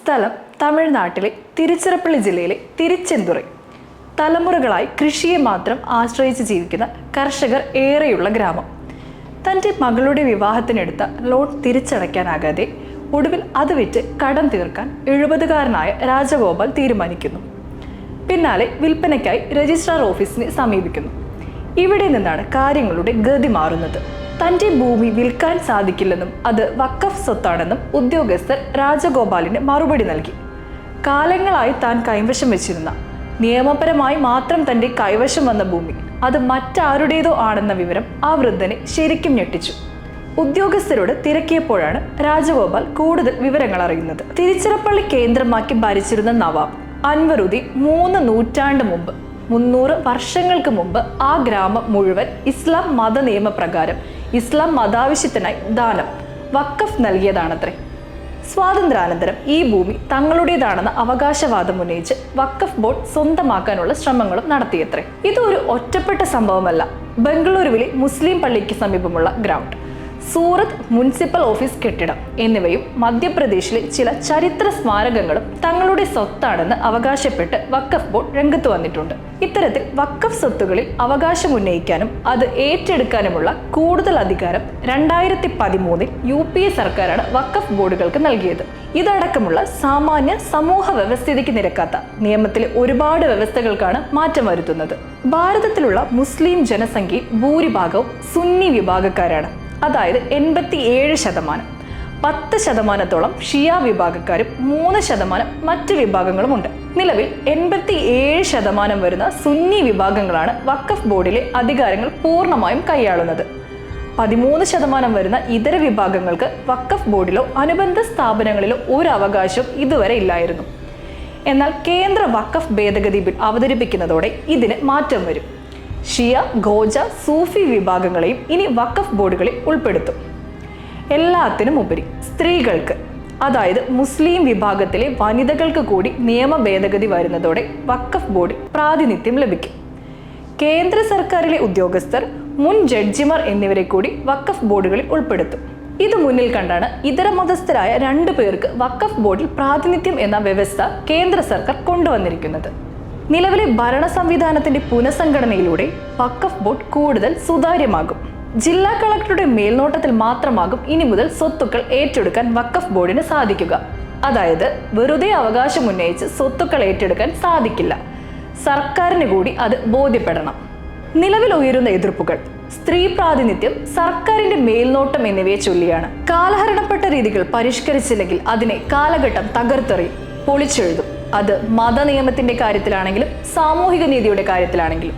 സ്ഥലം തമിഴ്നാട്ടിലെ തിരുച്ചിറപ്പള്ളി ജില്ലയിലെ തിരുച്ചെന്തുറൈ. തലമുറകളായി കൃഷിയെ മാത്രം ആശ്രയിച്ച് ജീവിക്കുന്ന കർഷകർ ഏറെയുള്ള ഗ്രാമം. തൻ്റെ മകളുടെ വിവാഹത്തിനെടുത്ത ലോൺ തിരിച്ചടയ്ക്കാനാകാതെ ഒടുവിൽ അത് വിറ്റ് കടം തീർക്കാൻ 70-കാരനായ രാജഗോപാൽ തീരുമാനിക്കുന്നു. പിന്നാലെ വിൽപ്പനയ്ക്കായി രജിസ്ട്രാർ ഓഫീസിനെ സമീപിക്കുന്നു. ഇവിടെ നിന്നാണ് കാര്യങ്ങളുടെ ഗതി മാറുന്നത്. തൻ്റെ ഭൂമി വിൽക്കാൻ സാധിക്കില്ലെന്നും അത് വഖഫ് സ്വത്താണെന്നും ഉദ്യോഗസ്ഥർ രാജഗോപാലിന് മറുപടി നൽകി. കാലങ്ങളായി താൻ കൈവശം വെച്ചിരുന്ന, നിയമപരമായി മാത്രം തൻ്റെ കൈവശം വന്ന ഭൂമി അത് മറ്റാരുടേതോ ആണെന്ന വിവരം ആ വൃദ്ധനെ ശരിക്കും ഞെട്ടിച്ചു. ഉദ്യോഗസ്ഥരോട് തിരക്കിയപ്പോഴാണ് രാജഗോപാൽ കൂടുതൽ വിവരങ്ങൾ അറിയുന്നത്. തിരുച്ചിറപ്പള്ളി കേന്ദ്രമാക്കി ഭരിച്ചിരുന്ന നവാബ് അൻവറുദ്ദീൻ 3 നൂറ്റാണ്ട് മുമ്പ്, 300 വർഷങ്ങൾക്ക് മുമ്പ് ആ ഗ്രാമം മുഴുവൻ ഇസ്ലാം മത നിയമപ്രകാരം ഇസ്ലാം മതാവശ്യത്തിനായി ദാനം, വഖഫ് നൽകിയതാണത്രേ. സ്വാതന്ത്ര്യാനന്തരം ഈ ഭൂമി തങ്ങളുടേതാണെന്ന അവകാശവാദം ഉന്നയിച്ച് വഖഫ് ബോർഡ് സ്വന്തമാക്കാനുള്ള ശ്രമങ്ങളും നടത്തിയത്രേ. ഇതൊരു ഒറ്റപ്പെട്ട സംഭവമല്ല. ബംഗളൂരുവിലെ മുസ്ലിം പള്ളിക്ക് സമീപമുള്ള ഗ്രൗണ്ട്, സൂറത്ത് മുനിസിപ്പൽ ഓഫീസ് കെട്ടിടം എന്നിവയും മധ്യപ്രദേശിലെ ചില ചരിത്ര സ്മാരകങ്ങളും തങ്ങളുടെ സ്വത്താണെന്ന് അവകാശപ്പെട്ട് വഖഫ് ബോർഡ് രംഗത്ത് വന്നിട്ടുണ്ട്. ഇത്തരത്തിൽ വഖഫ് സ്വത്തുകളിൽ അവകാശം ഉന്നയിക്കാനും അത് ഏറ്റെടുക്കാനുമുള്ള കൂടുതൽ അധികാരം 2013 UPA സർക്കാരാണ് വഖഫ് ബോർഡുകൾക്ക് നൽകിയത്. ഇതടക്കമുള്ള സാമാന്യ സമൂഹ വ്യവസ്ഥിതിക്ക് നിരക്കാത്ത നിയമത്തിലെ ഒരുപാട് വ്യവസ്ഥകൾക്കാണ് മാറ്റം വരുത്തുന്നത്. ഭാരതത്തിലുള്ള മുസ്ലിം ജനസംഖ്യയിൽ ഭൂരിഭാഗവും സുന്നി വിഭാഗക്കാരാണ്. അതായത് 87%. 10%-ഓളം ഷിയ വിഭാഗക്കാരും 3% മറ്റ് വിഭാഗങ്ങളുമുണ്ട്. നിലവിൽ 87% വരുന്ന സുന്നി വിഭാഗങ്ങളാണ് വഖഫ് ബോർഡിലെ അധികാരങ്ങൾ പൂർണ്ണമായും കൈയാളുന്നത്. 13% വരുന്ന ഇതര വിഭാഗങ്ങൾക്ക് വഖഫ് ബോർഡിലോ അനുബന്ധ സ്ഥാപനങ്ങളിലോ ഒരു അവകാശവും ഇതുവരെ ഇല്ലായിരുന്നു. എന്നാൽ കേന്ദ്ര വഖഫ് ഭേദഗതി ബിൽ അവതരിപ്പിക്കുന്നതോടെ ഇതിന് മാറ്റം വരും. ഷിയ, ഖോജ, സൂഫി വിഭാഗങ്ങളെയും ഇനി വഖഫ് ബോർഡുകളിൽ ഉൾപ്പെടുത്തും. എല്ലാത്തിനും ഉപരി സ്ത്രീകൾക്ക്, അതായത് മുസ്ലിം വിഭാഗത്തിലെ വനിതകൾക്ക് കൂടി നിയമ ഭേദഗതി വരുന്നതോടെ വഖഫ് ബോർഡിൽ പ്രാതിനിധ്യം ലഭിക്കും. കേന്ദ്ര സർക്കാരിലെ ഉദ്യോഗസ്ഥർ, മുൻ ജഡ്ജിമാർ എന്നിവരെ കൂടി വഖഫ് ബോർഡുകളിൽ ഉൾപ്പെടുത്തും. ഇത് മുന്നിൽ കണ്ടാണ് ഇതര മതസ്ഥരായ 2 പേർക്ക് വഖഫ് ബോർഡിൽ പ്രാതിനിധ്യം എന്ന വ്യവസ്ഥ കേന്ദ്ര സർക്കാർ കൊണ്ടുവന്നിരിക്കുന്നത്. നിലവിലെ ഭരണ സംവിധാനത്തിന്റെ പുനഃസംഘടനയിലൂടെ വഖഫ് ബോർഡ് കൂടുതൽ സുതാര്യമാകും. ജില്ലാ കളക്ടറുടെ മേൽനോട്ടത്തിൽ മാത്രമാകും ഇനി മുതൽ സ്വത്തുക്കൾ ഏറ്റെടുക്കാൻ വഖഫ് ബോർഡിന് സാധിക്കുക. അതായത് വെറുതെ അവകാശം ഉന്നയിച്ച് സ്വത്തുക്കൾ ഏറ്റെടുക്കാൻ സാധിക്കില്ല. സർക്കാരിന് കൂടി അത് ബോധ്യപ്പെടണം. നിലവിൽ ഉയരുന്ന എതിർപ്പുകൾ സ്ത്രീ പ്രാതിനിധ്യം, സർക്കാരിന്റെ മേൽനോട്ടം എന്നിവയെ ചൊല്ലിയാണ്. കാലഹരണപ്പെട്ട രീതികൾ പരിഷ്കരിച്ചില്ലെങ്കിൽ അതിനെ കാലഘട്ടം തകർത്തെറിയും, പൊളിച്ചെഴുതും. അത് മത നിയമത്തിന്റെ കാര്യത്തിലാണെങ്കിലും സാമൂഹിക നീതിയുടെ കാര്യത്തിലാണെങ്കിലും.